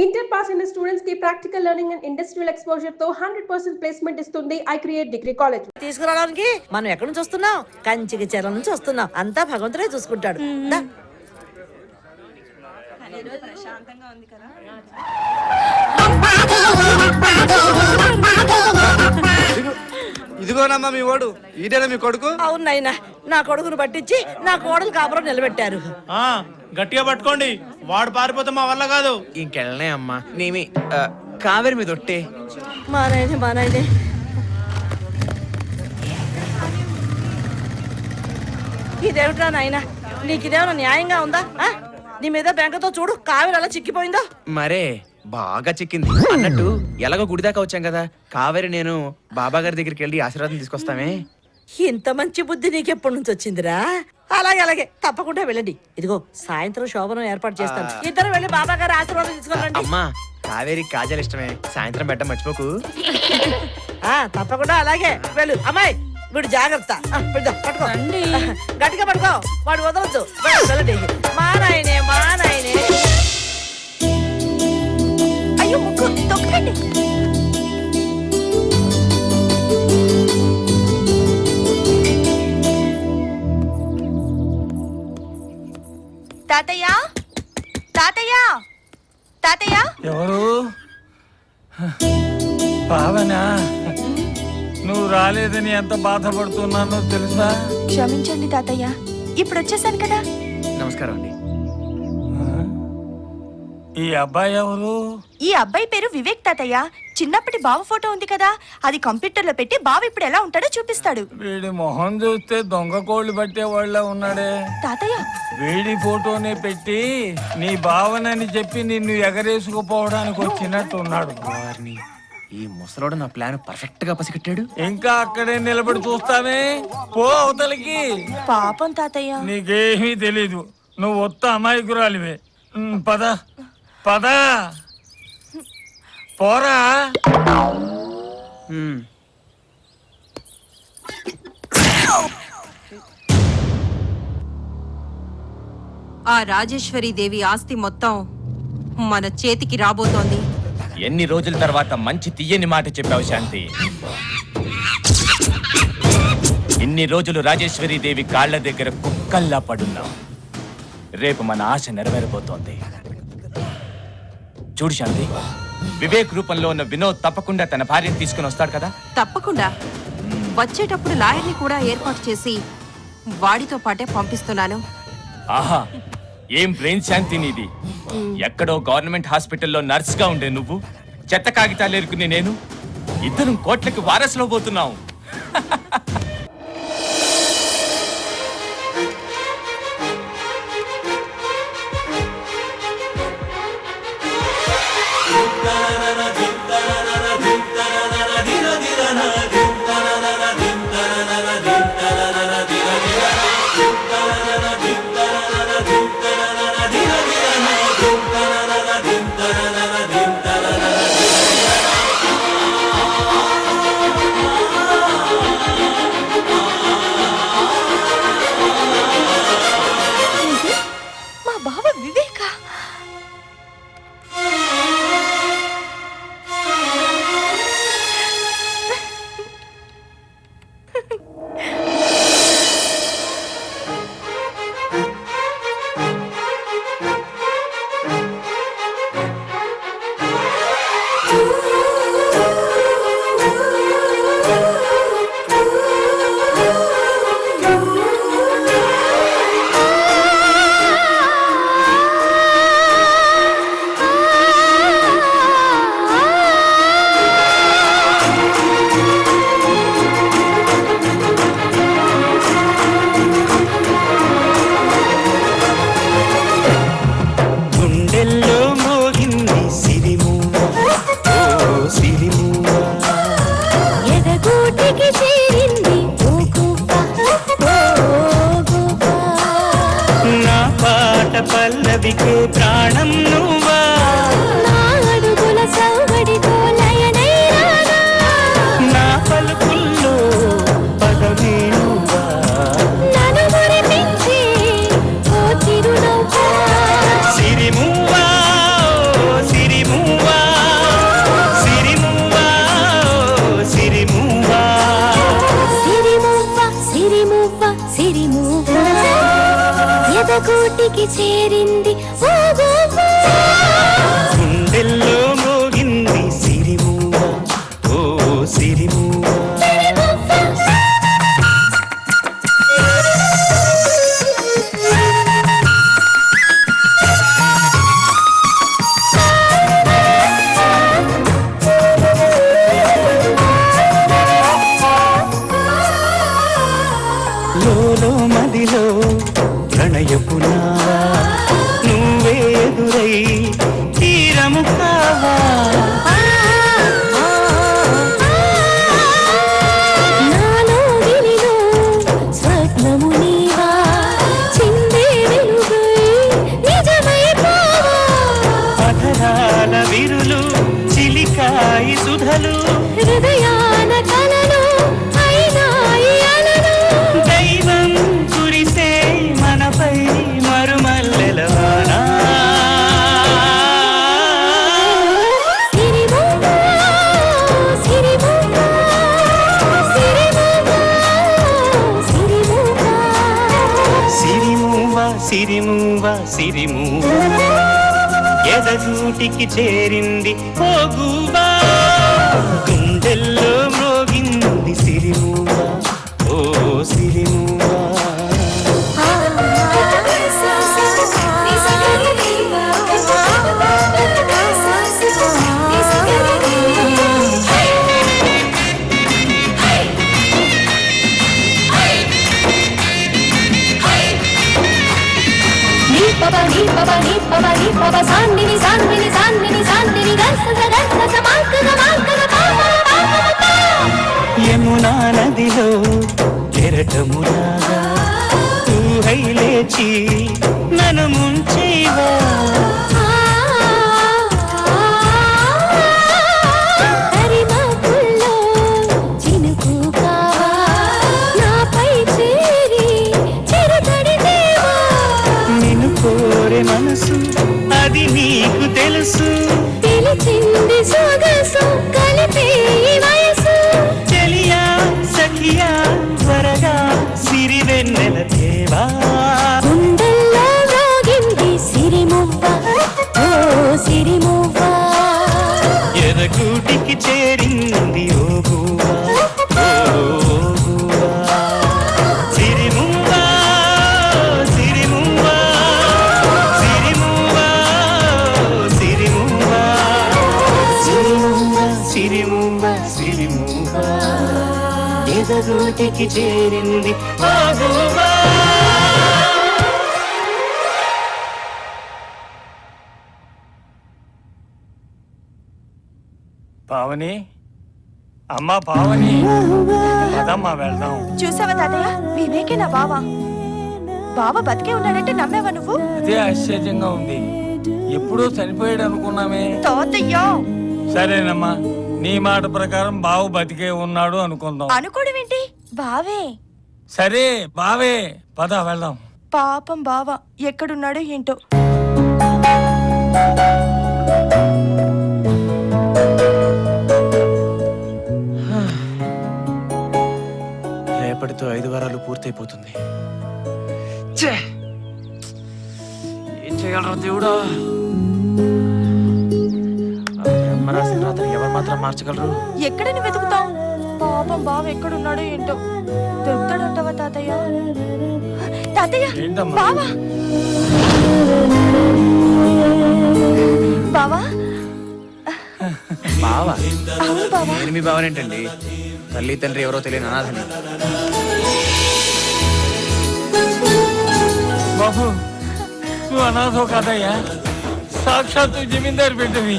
Inter pass అయిన students కి practical learning and industrial exposure తో 100% ప్లేస్మెంట్ ఇస్తుంది ఐ క్రియేట్ డిగ్రీ కాలేజ్. తీసుకురావడానికి మనం ఎక్కడి నుంచి వస్తున్నాం? కంచికి చెర నుంచి వస్తున్నాం. అంతా భగవంతుడే చూసుకుంటాడు. ప్రశాంతంగా ఉంది కదా. ఇదిగోనమ్మా మీ ఓడు. ఈడేనా మీ కొడుకు? అవునైనా నా కొడుకును పట్టించి నా కోడలు కాపురం నిలబెట్టారు. గట్టిగా పట్టుకోండి, వాడు పారిపోతే మా వల్ల కాదు. ఇంకెళ్ళనే అమ్మా. నేమి కావేరి మీద ఒట్టే. మానైనే ఇదేమిట్రా నాయనా, నీకిదేమన్నా న్యాయంగా ఉందా? నీ మీద బెంకతో చూడు, కావేరి అలా చిక్కిపోయిందో. మరే బాగా చిక్కింది అన్నట్టు. ఎలాగో గుడి దాకా వచ్చాం కదా, కావేరి నేను బాబా గారి దగ్గరికి వెళ్ళి ఆశీర్వాదం తీసుకొస్తామే. ఇంత మంచి బుద్ధి నీకెప్పటి నుంచి వచ్చిందిరా? అలాగే అలాగే, తప్పకుండా వెళ్ళండి. ఇదిగో సాయంత్రం శోభనం ఏర్పాటు చేస్తాను, ఇద్దరు వెళ్ళి బాబా గారి ఆశీర్వాదం తీసుకురండి. అమ్మా కావేరి కాజాలు ఇష్టమే, సాయంత్రం పెట్ట మర్చిపోకు. తప్పకుండా అలాగే వెళ్ళు. అమ్మాయి వీడు జాగ్రత్త, పట్టుకో, గట్టిగా పట్టుకో, వాడు వదలొద్దు. వెళ్ళండి. మా నాయనే మా నాయనే. అయ్యో ముక్కు తొక్కకండి. తాతయ్య తాతయ్య తాతయ్య. ఎవరు? పావనా, నువ్వు రాలేదని ఎంత బాధపడుతున్నానో తెలుసా? క్షమించండి తాతయ్య, ఇప్పుడు వచ్చేసాను కదా. నమస్కారం అండి. ఈ అబ్బాయి ఎవరు? ఈ అబ్బాయి పేరు వివేక్ తాతయ్య. చిన్నప్పటి బావ ఫోటో ఉంది కదా, అది కంప్యూటర్ లో పెట్టి బావ ఇప్పుడు ఎలా ఉంటాడో చూపిస్తాడు. వీడి మొహం చూస్తే దొంగ కోళ్ళు పట్టే వాళ్ళ ఉన్నాడే. తాతయ్య వీడి ఫోటోనే పెట్టి నీ భావనని చెప్పి నిన్ను ఎగరేసుకుపోవడానికి వచ్చినట్టు ఉన్నాడు. ఈ ముసలోడు నా ప్లాన్ పర్ఫెక్ట్ గా పసిగట్టాడు. ఇంకా అక్కడే నిలబడి చూస్తానే, పో అవతలికి. పాపం తాతయ్య. నీకేమీ తెలీదు, నువ్వు ఒత్త అమాయకురాలివే. పద పద పోరా. ఆ రాజేశ్వరి దేవి ఆస్తి మొత్తం మన చేతికి రాబోతోంది. ఎన్ని రోజుల తర్వాత మంచి తీయని మాట చెప్పావు శాంతి. ఇన్ని రోజులు రాజేశ్వరి దేవి కాళ్ల దగ్గర కుక్కల్లా పడున్నాం. రేపు మన ఆశ నెరవేరబోతోంది. చూడు శాంతి, వివేక్ రూపంలో ఉన్న వినోద్ తప్పకుండా తన భార్యను తీసుకుని వస్తాడు కదా. తప్పకుండా వచ్చేటప్పుడు లాయర్ని కూడా ఏర్పాటు చేసి వాడితో పాటే పంపిస్తున్నాను. ఆహా, ఏం బ్రెయిన్ శాంతి నీది. ఎక్కడో గవర్నమెంట్ హాస్పిటల్లో నర్స్ గా ఉండే నువ్వు, చెత్త కాగితాలు ఎరుకుని నేను, ఇద్దరం కోట్లకి వారసులో పోతున్నావు. గూటికి చేరింది ఓ గోపా. గుండెల్లో మోగింది సిరిమూవ ఓ సిరిమూవ. లోలో మదిలో ప్రణయపు నావా నువ్వే ఎదురై తీరము కావా. నాలో గిలిలో స్వప్నము నీవా చిందే వెలుగై నిజమైపోవా. అధరాల విరులు చిలికాయి సుధలు హృదయాన కలలు అయినాయి అలలు. దైవం కురిసే మనపై మరుమల్లెలవానా. సిరిమూవా, సిరిమూవా, సిరిమూవా, సిరిమూవా. సిరిమూవ సిరిమూవ సిరిమూవ ఎదగూటికి చేరింది ఓ గువ్వా. గుండెల్లో మ్రోగింది సిరిమూవ ఓ సిరిమూవ. సాందిని సాందిని సాందిని సాందిని గర్స గర్స మాంక మాంక యమునా నదిలో కెరటములాగా ఊహై లేచి నన్ను ముంచేవా. హరిమాకుల్లో చినుకు కావా నాపై చేరి చిరుతడిదేవా. నిన్ను కోరే మనసు అది నీకు తెలుసు. పిలిచింది సొగసు కలిపే ఈ వయసు. చెలియా సఖియా త్వరగా సిరివెన్నెల దేవా. గుండెల్లో మ్రోగింది సిరిమువ్వ ఓ సిరిమువ్వ. ఎదగూటికి చేరింది ఓ గువ్వా ఓ గువ్వా. సిరిమువ్వా సిరిమువ్వా సిరిమువ్వా సిరిమువ్వా సిరిమువ్వా సిరిమువ్వా సిరిమువ్వా ఎదగూటికి చేరింది ఓ గువ్వా. పావని, అమ్మా పావని, అదమ్మా వెళ్దాం. చూసావా తాతయ్య, వివేకే నా బావ. బావ బతికే ఉన్నాడంటే నమ్మేవా నువ్వు? అదే ఆశ్చర్యంగా ఉంది. ఎప్పుడో చనిపోయాడు అనుకున్నామే. తాతయ్య సరేనమ్మా, నీ మాట ప్రకారం బావు బతికే ఉన్నాడు అనుకుందాం. అనుకోవడం ఏంటి, బావే. సరే బావే, పద వెళ్దాం. పాపం బావ ఎక్కడున్నాడో ఏంటో. రేపటితో 5 వారాలు పూర్తయిపోతుంది. ఛే! ఏం చేయగలరా దేవుడా? ఆ బ్రహ్మ రాసిన రాత్రి ఎవరు మాత్రం మార్చగలరు? ఎక్కడని వెతుకుతాం? పాపం బావ ఎక్కడున్నాడో ఏంటో. దొరుకుతాడంటావా తాతయ్య? తాతయ్య, ఏంటమ్మా? బావా బావా. బావా? అవును బావా. నేను మీ బావనేంటండి? తల్లి తండ్రి ఎవరో తెలియని అనాథని. బాబు, నువ్వు అనాథో కాదయ్యా, సాక్షాత్తు జమీందారు బిడ్డవి.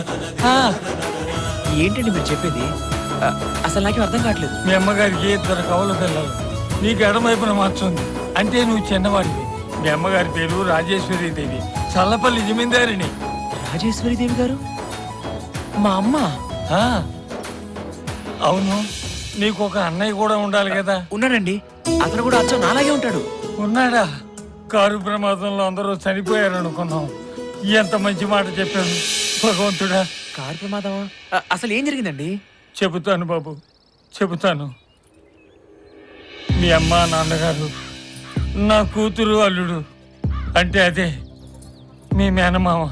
ఏంటండి మీరు చెప్పేది? అసలు నాకేం అర్థం కావట్లేదు. మీ అమ్మగారికి 2 కవల పిల్లలు, నీకు ఎడమవైపున మార్చుంది. అంటే నువ్వు చిన్నవాడివి. మీ అమ్మగారి పేరు రాజేశ్వరి దేవి, చల్లపల్లి జమీందారిని. రాజేశ్వరి దేవి గారు మా అమ్మ? ఆ, అవును. నీకు ఒక అన్నయ్య కూడా ఉండాలి కదా. ఉన్నాడండి, అతను కూడా అచ్చం నాలాగే ఉంటాడు. ఉన్నాడా? కారు ప్రమాదంలో అందరూ చనిపోయారు అనుకున్నాం. ఎంత మంచి మాట చెప్పాను భగవంతుడా. కారు ప్రమాదమా? అసలు ఏం జరిగిందండి? చెబుతాను బాబు, చెబుతాను. మీ అమ్మ నాన్నగారు, నా కూతురు అల్లుడు అంటే అదే మీ మేనమామ.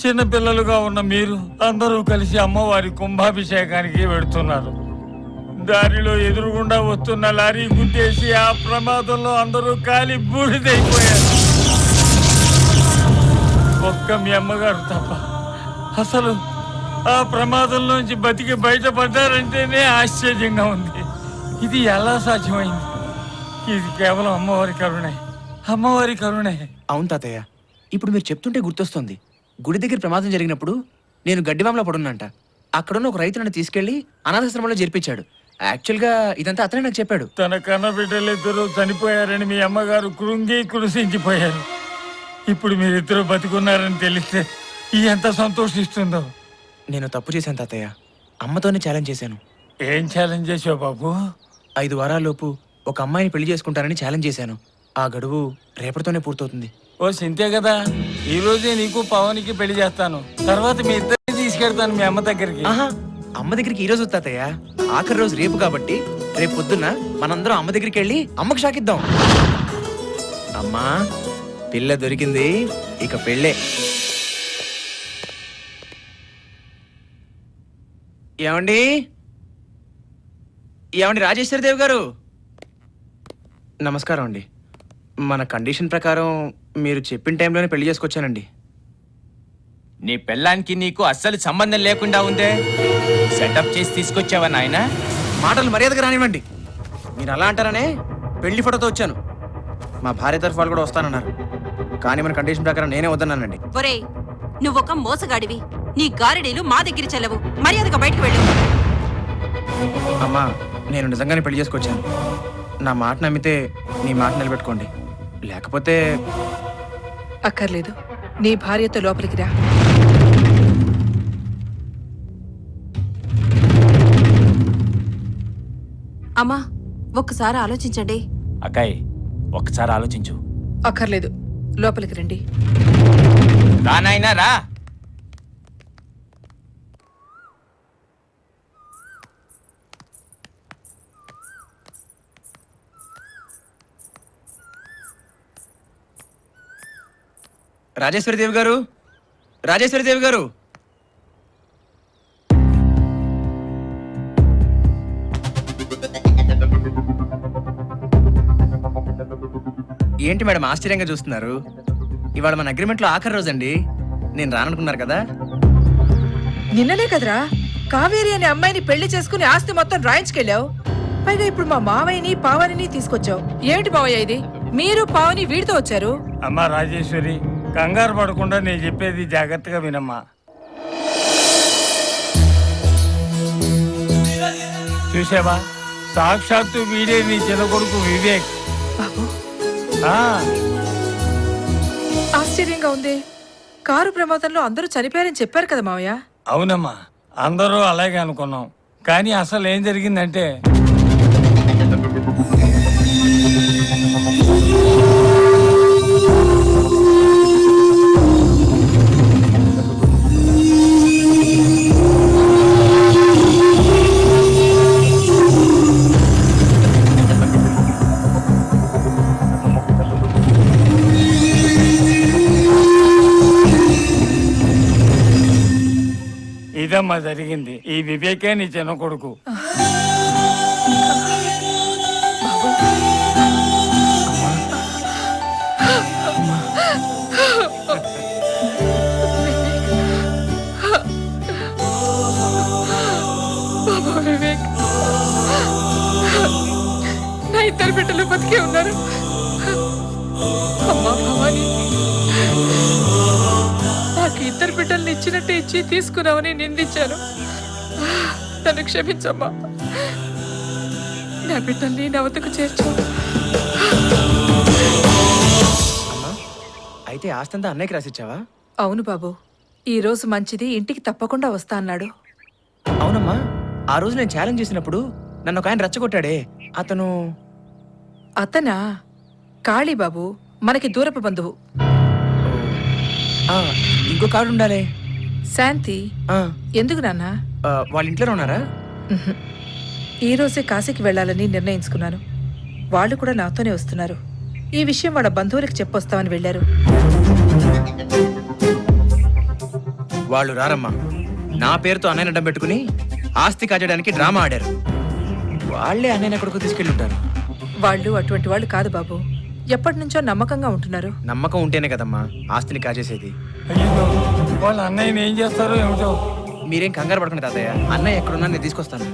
చిన్నపిల్లలుగా ఉన్న మీరు అందరూ కలిసి అమ్మవారి కుంభాభిషేకానికి వెడుతున్నారు. దారిలో ఎదురుగుండా వస్తున్న లారీ గుద్దేసి ఆ ప్రమాదంలో అందరూ కాలి బూడిదైపోయారు. ఒక్క మీ అమ్మగారు తప్ప. అసలు ఆ ప్రమాదంలోంచి బతికి బయటపడ్డారంటేనే ఆశ్చర్యంగా ఉంది. ఇది ఎలా సాధ్యమైంది? ఇది కేవలం అమ్మవారి కరుణే, అమ్మవారి కరుణే. అవును తాతయ్య, ఇప్పుడు మీరు చెప్తుంటే గుర్తొస్తుంది. గుడి దగ్గర ప్రమాదం జరిగినప్పుడు నేను గడ్డివామలో పడున్నంట. అక్కడున్న ఒక రైతు నన్ను తీసుకెళ్లి అనాథాశ్రమంలో చేర్పించాడు. యాక్చువల్గా ఇదంతా అతనే నాకు చెప్పాడు. తన కన్న బిడ్డలిద్దరూ చనిపోయారని మీ అమ్మగారు కృంగి కృషించిపోయారు. ఇప్పుడు మీరిద్దరూ బతికున్నారని తెలిస్తే ఎంత సంతోషిస్తుందో. నేను తప్పు చేశాను తాతయ్య. అమ్మతోనే ఛాలెంజ్ చేశాను. ఏం ఛాలెంజ్ చేసావు బాబు? 5 వారాల్లోపు ఒక అమ్మాయిని పెళ్లి చేసుకుంటానని ఛాలెంజ్ చేశాను. ఆ గడువు రేపటితోనే పూర్తవుతుంది. ఓ సింతే కదా, ఈ రోజే నీకు పవన్కి పెళ్లి చేస్తాను. తర్వాత మీ ఇద్దరిని తీసుకెళ్తాను మీ అమ్మ దగ్గరికి. ఆహా, అమ్మ దగ్గరికి ఈ రోజు తాతయ్య. ఆఖరి రోజు రేపు కాబట్టి రేపు పొద్దున్న మనందరం అమ్మ దగ్గరికి వెళ్ళి అమ్మకు షాకిద్దాం. అమ్మా, పిల్ల దొరికింది, ఇక పెళ్ళే. ఏమండి ఏమండి రాజేశ్వరి దేవి గారు, నమస్కారం అండి. మన కండిషన్ ప్రకారం మీరు చెప్పిన టైంలోనే పెళ్లి చేసుకొచ్చానండి. నీ పెళ్ళానికి నీకు అస్సలు సంబంధం లేకుండా ఉందే. సెటప్ చేసి తీసుకొచ్చావా నాయనా? మాటలు మర్యాదగా రానివ్వండి. మీరు అలా అంటారనే పెళ్లి ఫోటోతో వచ్చాను. మా భార్య తరఫు వాళ్ళు కూడా వస్తానన్నారు. కానీ మన కండిషన్ ప్రకారం నేనే వద్దన్నానండి. ఒరేయ్, నువ్వొక మోసగాడివి. నీ గారిడీలు మా దగ్గర చెల్లవు. మర్యాదగా బయటకు వెళ్ళు. అమ్మా, నేను నిజంగానే పెళ్లి చేసుకొచ్చాను. నా మాట నమ్మితే నీ మాట నిలబెట్టుకోండి, లేకపోతే అక్కర్లేదు. నీ భార్యతో లోపలికి రా. అమ్మా, ఒక్కసారి ఆలోచించండి. అక్కాయ్, ఒక్కసారి ఆలోచించు. అక్కర్లేదు, లోపలికి రండి. రా నాయనా రా. రాజేశ్వరి దేవి గారు, రాజేశ్వరి దేవి గారు. ఏంటి మేడం ఆశ్చర్యంగా చూస్తున్నారు? ఇవాళ మన అగ్రిమెంట్లో ఆఖరి రోజండి. నేను రాననుకున్నారు కదా. నిన్ననే కదరా కావేరి అనే అమ్మాయిని పెళ్లి చేసుకుని ఆస్తి మొత్తం రాయించుకెళ్ళావు. పైగా ఇప్పుడు మా మావయ్యని పావనిని తీసుకొచ్చావు. ఏమిటి మావయ్య ఇది? మీరు పావని వీడితో వచ్చారు. అమ్మా రాజేశ్వరి, కంగారు పడకుండా నేను చెప్పేది జాగ్రత్తగా వినమ్మా. చూసావా, సాక్షాత్తు వీడే నీ చిన్న కొడుకు వివేక్. బాబు, ఆ, ఆశ్చర్యంగా ఉంది. కారు ప్రమాదంలో అందరూ చనిపోయారని చెప్పారు కదా మావయ్య. అవునమ్మా, అందరూ అలాగే అనుకున్నాం. కానీ అసలు ఏం జరిగిందంటే ఇదమ్మా జరిగింది. ఈ వివేకే నీ చిన్న కొడుకు. బాబా వివేక్, నా ఇద్దరు బిడ్డలు బతికే ఉన్నారు. అమ్మా భవాని, నాకు ఇద్దరు బిడ్డల్ని ఇచ్చినట్టు ఇచ్చి తీసుకున్నావని నిందించాను. నన్ను క్షమించమ్మా. నా బిడ్డల్ని నవతకు చేర్చు. అమ్మా, అయితే ఆస్తంతా అన్నయ్యకి రాసిచ్చావా? అవును బాబు, ఈ రోజు మంచిది, ఇంటికి తప్పకుండా వస్తా అన్నాడు. అవునమ్మా, ఆ రోజు నేను ఛాలెంజ్ చేసినప్పుడు నన్ను ఒక ఆయన రెచ్చగొట్టాడే, అతనా? కాళీబాబు, మనకి దూరపు బంధువు. ఇంకో కార్డు ఉండాలి. శాంతి. ఆ, ఎందుకు నాన్న? వాళ్ళ ఇంట్లోనే ఉన్నారా? ఈ రోజే కాశీకి వెళ్ళాలని నిర్ణయించుకున్నాను. వాళ్ళు కూడా నాతోనే వస్తున్నారు. ఈ విషయం వాళ్ళ బంధువులకు చెప్పొస్తామని వెళ్లారు. వాళ్ళు రారమ్మా. నా పేరుతో అన్నయ్య అడ్డం పెట్టుకుని ఆస్తి కాజడానికి డ్రామా ఆడారు. వాళ్ళే అన్నయ్య ఎక్కడికో తీసుకెళ్ళి ఉంటారు. వాళ్ళు అటువంటి వాళ్ళు కాదు బాబు. ఎప్పటి నుంచో నమ్మకంగా ఉంటున్నారు. నమ్మకం ఉంటేనే కదమ్మా ఆస్తిని కాజేసేది. అయ్యో వాళ్ళ అన్నయ్యని ఏం చేస్తారో ఏమిటో. మీరేం కంగారు పడకండి తాతయ్య. అన్నయ్య ఎక్కడున్నా నేను తీసుకొస్తాను.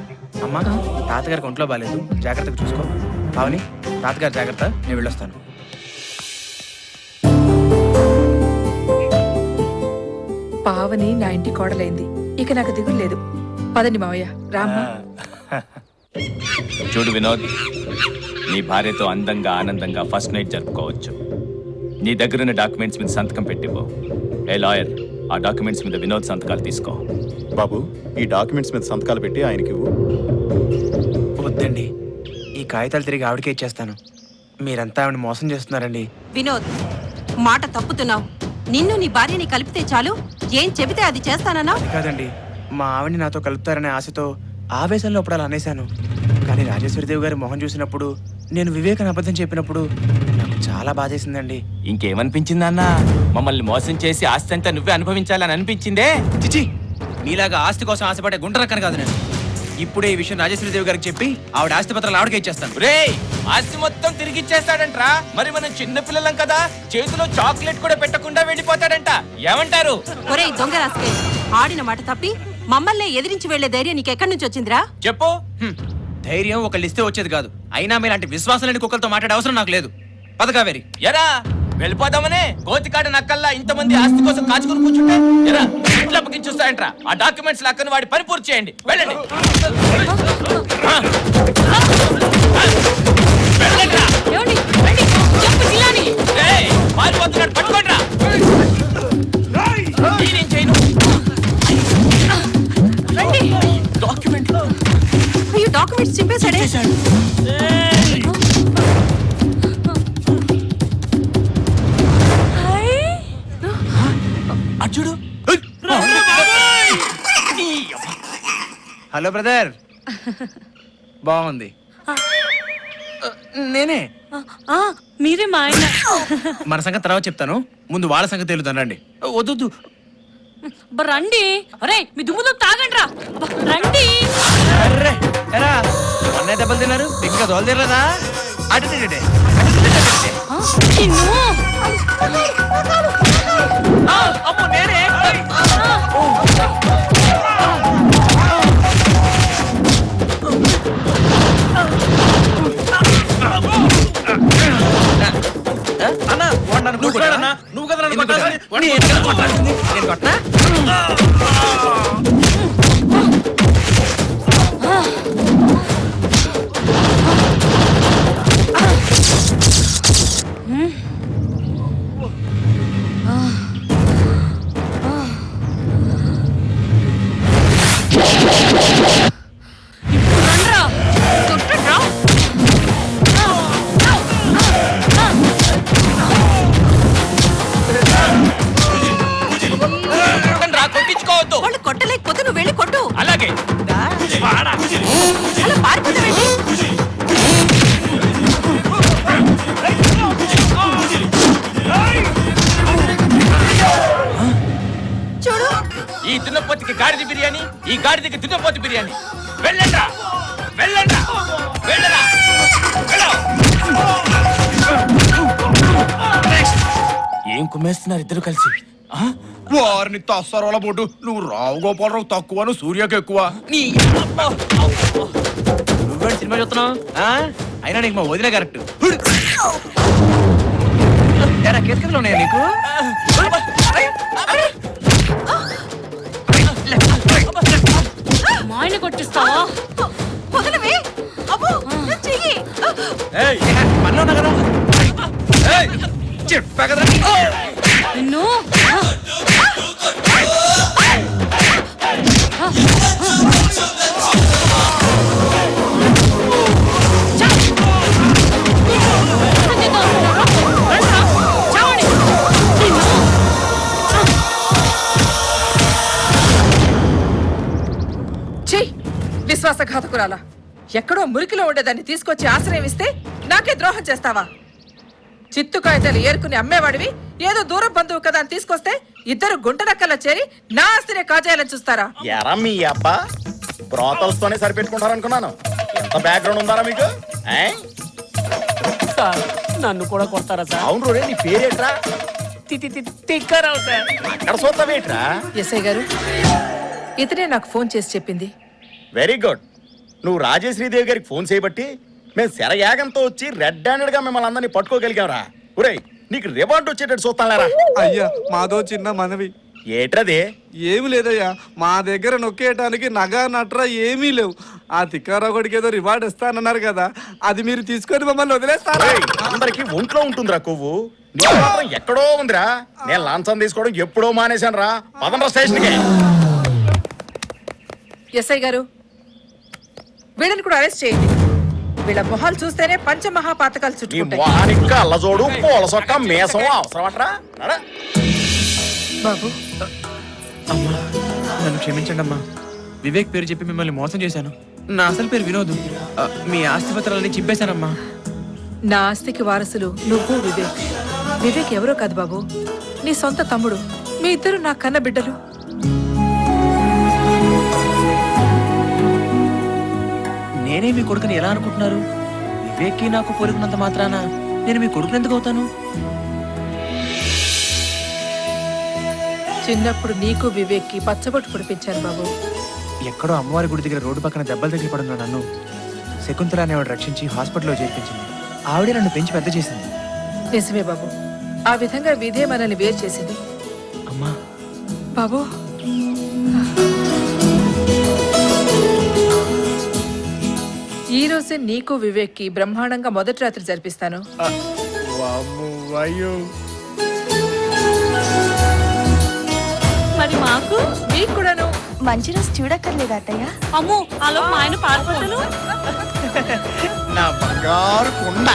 అమ్మా తాతగారికి ఒంట్లో బాగాలేదు, జాగ్రత్తగా చూసుకో. పావని తాతగారు జాగ్రత్త, నేను వెళ్ళొస్తాను. పావని నా ఇంటి కోడలైంది. ఇక నాకు దిగులు లేదు. పదండి మావయ్య. రామ్మా. చూడు వినోద్, నీ భార్యతో అందంగా ఆనందంగా ఫస్ట్ నైట్ జరుపుకోవచ్చు. నీ దగ్గరున్న డాక్యుమెంట్స్ మీద సంతకం పెట్టిపో. ఏ లాయర్, ఆ డాక్యుమెంట్స్ మీద వినోద్ సంతకాలు తీసుకో. బాబు, ఈ డాక్యుమెంట్స్ మీద సంతకాలు పెట్టి ఆయనకి ఇవ్వు. వద్దండి, ఈ కాగితాలు తిరిగి ఆవిడకే ఇచ్చేస్తాను. మీరంతా ఆవిడ మోసం చేస్తున్నారండి. వినోద్, మాట తప్పుతున్నావు. నిన్ను నీ భార్యని కలిపితే చాలు, ఏం చెబితే అది చేస్తానన్నా? అది కాదండి, మా ఆవిడని నాతో కలుపుతారనే ఆశతో ఆవేశంలో అప్పుడు అలా అనేశాను. కానీ రాజేశ్వరిదేవి గారి మొహం చూసినప్పుడు, నేను వివేకని అబద్ధం చెప్పినప్పుడు నాకు చాలా బాధేసిందండి. ఇంకేమనిపించింది అన్న? మమ్మల్ని మోసం చేసి ఆస్తి అంతా నువ్వే అనుభవించాలని అనిపించిందే? చిచి, మీలాగా ఆస్తి కోసం ఆశపడే గుంటరక్కని కాదు నేను. ఇప్పుడే ఈ విషయం రాజేశ్వరిదేవి గారికి చెప్పి ఆవిడ ఆస్తి పత్రాలు ఆవిడకే ఇచ్చేస్తాను. రే, ఆస్తి మొత్తం తిరిగి ఇచ్చేస్తాడంట్రా. మరి మనం చిన్న పిల్లలం కదా, చేతిలో చాక్లెట్ కూడా పెట్టకుండా వెళ్ళిపోతాడంట. ఏమంటారు? ఒరేయ్ దొంగ రాసుకే, ఆడిన మాట తప్పి మమ్మల్ని ఎదిరించి వెళ్లే ధైర్యం నీకెక్కడి నుంచి వచ్చిందిరా? చెప్పు. ధైర్యం ఒకళ్ళు ఇస్తే వచ్చేది కాదు. అయినా మీలాంటి విశ్వాసం లేని కుక్కలతో మాట్లాడే అవసరం నాకు లేదు. పద కావేరి. ఎరా వెళ్ళిపోదామనే గోతికాడ నక్కల్లా ఇంతమంది ఆస్తి కోసం కాచుకుని కూర్చుంటే ఎరా ఇంట్లో చూస్తాయంట్రా. ఆ డాక్యుమెంట్స్ లక్కను వాడి పని పూర్తి చేయండి. వెళ్ళండి. పారిపోతున్నాడు, పట్టుకోండిరా. నేనేం చేయను. డాక్యుమెంట్ అయ్యో, డాక్యుమెంట్స్ చింపేశాడే. అచ్చుడు. Hello brother. బాగుంది. నేనే. మీరే మా ఆయన. మన సంగతి తర్వాత చెప్తాను, ముందు వాళ్ళ సంగతి తెలుద్దాను. రండి. వద్దు రండి. అరే మీ దుమ్ముతో తాగండి రా. రండి. అర్రే ఎరా అన్నయ్య దెబ్బలు తిన్నారు, ఇంకా దోలు తిరలేదా? అటు అమ్మో నేనే. అన్న నువ్వు కదా నన్ను కొట్టాల్సింది. నేను కొట్టనా? కొట్టించుకోవద్దు. వాళ్ళు కొట్టలేకపోతే నువ్వు వెళ్ళి కొట్టు. అలాగే. అలా పారిపోతావేంటి? చూడు, ఈ దున్నపోతికి గాడిద బిర్యానీ, ఈ గాడిదకి దున్నపోతు బిర్యానీ. వెళ్ళండ్రా, వెళ్ళండ్రా, వెళ్ళరా. ఏం కుమ్మేస్తున్నారు ఇద్దరు కలిసి? వారిని తస్సరోల బొడ్డు. నువ్వు రావు గోపాలరావు తక్కువ, నువ్వు సూర్యకి ఎక్కువ. నువ్వేంటి సినిమా చూస్తున్నావు? అయినా నీకు మా వదిలే కరెక్ట్. కేసులు ఉన్నాయా నీకు? మా ఆయన కొట్టిస్తావా? వదలవే. అబ్బో, చెయ్యి. పనిలో ఉన్నా కదా, చెప్పా కదా నిన్ను. విశ్వాసఘాతకురాలా, ఎక్కడో మురికిలో ఉండేదాన్ని తీసుకొచ్చి ఆశ్రయం ఇస్తే నాకే ద్రోహం చేస్తావా? చిత్తు కాగితాలు ఏరుకుని అమ్మేవాడివి ఏదో దూరం బంధువు కదా అని తీసుకొస్తే ఇద్దరు గుంటనక్కలా చేరి నా ఆస్తినే కాజేయాలని చూస్తారా? ఎరా మీ అబ్బా బ్రోతల్స్ తోనే సరిపెట్టుకుంటారనుకున్నాను. ఎంత బ్యాక్గ్రౌండ్ ఉందారా మీకు? నన్ను కూడా కొడతారా సార్? అవును రే, నీ పేరేట్రా? తిక్కరావు సార్. అక్కడ చూస్తావేట్రా? ఎస్ఐ గారు, ఇతనే నాకు ఫోన్ చేసి చెప్పింది. Very good. నువ్వు రాజేశ్రీదేవి గారికి ఫోన్ చేయబట్టి మేము శరయాగంతో వచ్చి రెడ్ హ్యాండెడ్ గా మిమ్మల్ని అందరినీ పట్టుకోగలిగాంరా. ఒరేయ్, నీకు రివార్డ్ వచ్చేటట్టు చూస్తానులేరా. అయ్యా మాదో చిన్న మనవి. ఏట్రదే? ఏమి లేదయ్యా, మా దగ్గర నొక్కేయటానికి నగా నట్రా ఏమీ లేవు. ఆ తిక్కారావుడికి ఏదో రివార్డ్ ఇస్తానన్నారు కదా, అది మీరు తీసుకొని మమ్మల్ని వదిలేస్తారా? ఒరేయ్, అందరికి ఒంట్లో ఉంటుందిరా కొవ్వు. నీ మాత్రం ఎక్కడో ఉందిరా. నేను లంచం తీసుకోవడం ఎప్పుడో మానేశాను రా. పదండ్రా స్టేషన్కి. ఎస్ఐ గారు, వీళ్ళని కూడా అరెస్ట్ చేయండి. వీళ్ళ మొహాలు చూస్తేనే పంచమహాపాతకాలు నీ చుట్టుకుంటాయి. మొహానికి కళ్ళజోడు, పూల సొక్క, మేసం అవసరమట్రా. నడా. బాబు, అమ్మా నన్ను క్షమించండి అమ్మా. వివేక్ పేరు చెప్పి మిమ్మల్ని మోసం చేశాను. నా అసలు పేరు వినోద్. మీ ఆస్తి పత్రాలని చింపేశానమ్మా. నా ఆస్తికి వారసులు నువ్వు వివేక్. వివేక్ ఎవరో కాదు బాబు, నీ సొంత తమ్ముడు. మీ ఇద్దరు నా కన్న బిడ్డలు. నేనే మీ కొడుకుని ఎలా అనుకుంటున్నారు? వివేక్కి నాకు పోలికున్నంత మాత్రాన నేను మీ కొడుకుని ఎందుకు అవుతాను? చిన్నప్పుడు నీకు వివేక్కి పచ్చబొట్టు పొడిపించాను బాబు. ఎక్కడో అమ్మవారి గుడి దగ్గర రోడ్డు పక్కన దెబ్బలు తగిలి పడున్న నన్ను శకుంతల అనేవాడు రక్షించి హాస్పిటల్లో చేర్పించింది. ఆవిడే నన్ను పెంచి పెద్ద చేసింది. నిజమే బాబు, ఆ విధంగా విధే మనల్ని వేరు చేసింది. అమ్మా బాబు, ఈ రోజే నీకు వివేక్కి బ్రహ్మాండంగా మొదటి రాత్రి జరిపిస్తాను. మరి మాకు మీకు కూడాను. మంచి రోజు చూడక్కర్లేదా అత్తయ్య? అమ్మో అలో మా ఆయన పారిపోతాను. నా బంగారు కొండ.